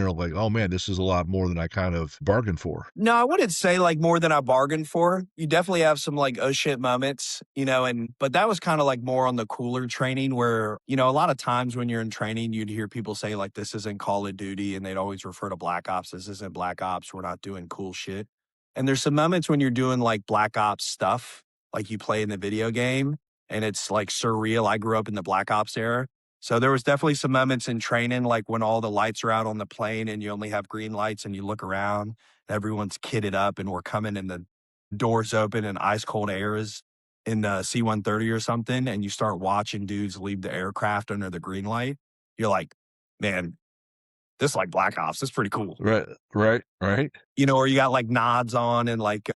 you're like, "Oh, man, this is a lot more than I kind of bargained for." No, I wouldn't say like more than I bargained for. You definitely have some like oh shit moments, but that was kind of like more on the cooler training where, a lot of times when you're in training, you'd hear people say like this isn't Call of Duty and they'd always refer to Black Ops. This isn't Black Ops. We're not doing cool shit. And there's some moments when you're doing like Black Ops stuff, like you play in the video game and it's like surreal. I grew up in the Black Ops era. So there was definitely some moments in training, like when all the lights are out on the plane and you only have green lights and you look around, everyone's kitted up and we're coming and the doors open and ice cold air is in the C-130 or something. And you start watching dudes leave the aircraft under the green light. You're like, man, this is like Black Ops. This is pretty cool. Right, right, right. Or you got like nods on and like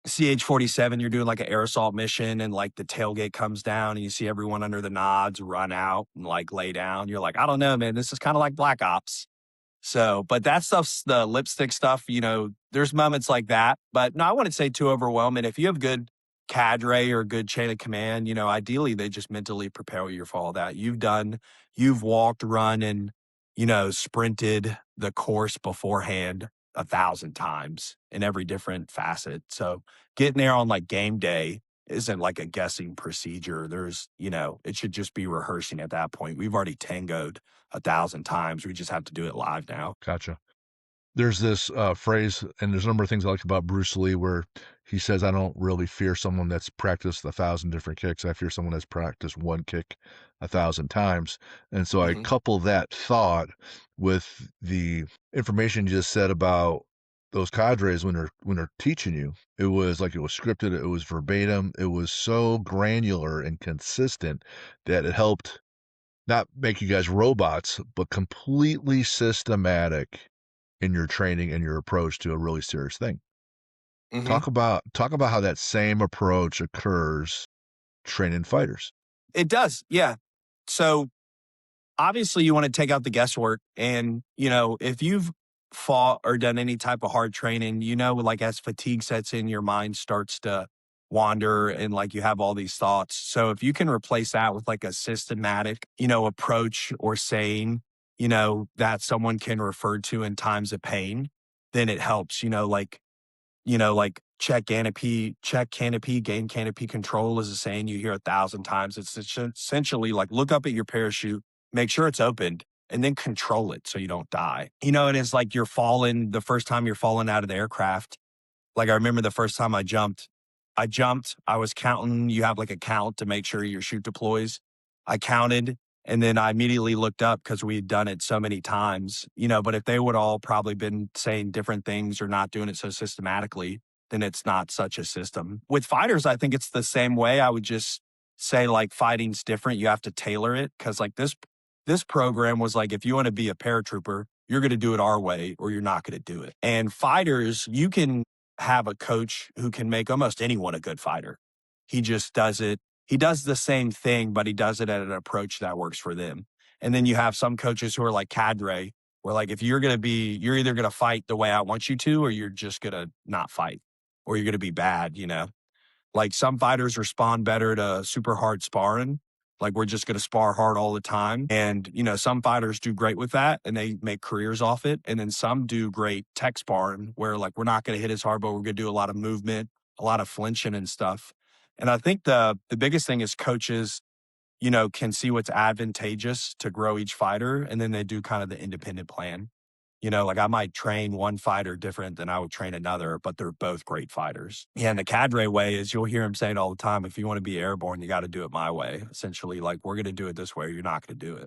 CH-47, you're doing like an air assault mission and like the tailgate comes down and you see everyone under the nods run out and like lay down. You're like, I don't know, man, this is kind of like Black Ops. So, but that stuff's the lipstick stuff, there's moments like that. But no, I wouldn't say too overwhelming. If you have good cadre or good chain of command, ideally they just mentally prepare you for all that. You've walked, run, and, sprinted the course beforehand 1,000 times in every different facet. So getting there on like game day isn't like a guessing procedure. It should just be rehearsing at that point. We've already tangoed 1,000 times. We just have to do it live now. Gotcha. There's this phrase, and there's a number of things I like about Bruce Lee where he says, "I don't really fear someone that's practiced 1,000 different kicks. I fear someone that's practiced one kick 1,000 times." And so I Mhm. couple that thought with the information you just said about those cadres when they're teaching you. It was like it was scripted, it was verbatim, it was so granular and consistent that it helped not make you guys robots, but completely systematic in your training and your approach to a really serious thing. Mhm. Talk about how that same approach occurs training fighters. It does. Yeah. So obviously you want to take out the guesswork and, if you've fought or done any type of hard training, like as fatigue sets in, your mind starts to wander and like you have all these thoughts. So if you can replace that with like a systematic, approach or saying, that someone can refer to in times of pain, then it helps, like check canopy, gain canopy control is a saying you hear 1,000 times. It's essentially like look up at your parachute, make sure it's opened, and then control it so you don't die. And it's like the first time you're falling out of the aircraft. Like I remember the first time I was counting, you have like a count to make sure your chute deploys. I counted and then I immediately looked up because we had done it so many times, but if they would all probably been saying different things or not doing it so systematically, then it's not such a system. With fighters, I think it's the same way. I would just say like fighting's different. You have to tailor it because like this program was like, if you want to be a paratrooper, you're going to do it our way or you're not going to do it. And fighters, you can have a coach who can make almost anyone a good fighter. He just does it. He does the same thing, but he does it at an approach that works for them. And then you have some coaches who are like cadre, where like if you're either going to fight the way I want you to, or you're just going to not fight, or you're going to be bad, Like some fighters respond better to super hard sparring. Like we're just going to spar hard all the time. And, some fighters do great with that and they make careers off it. And then some do great tech sparring where like we're not going to hit as hard, but we're going to do a lot of movement, a lot of flinching and stuff. And I think the biggest thing is coaches, can see what's advantageous to grow each fighter. And then they do kind of the independent plan. Like I might train one fighter different than I would train another, but they're both great fighters. Yeah, and the cadre way is you'll hear him saying all the time, if you want to be airborne, you got to do it my way. Essentially, like we're going to do it this way, or you're not going to do it.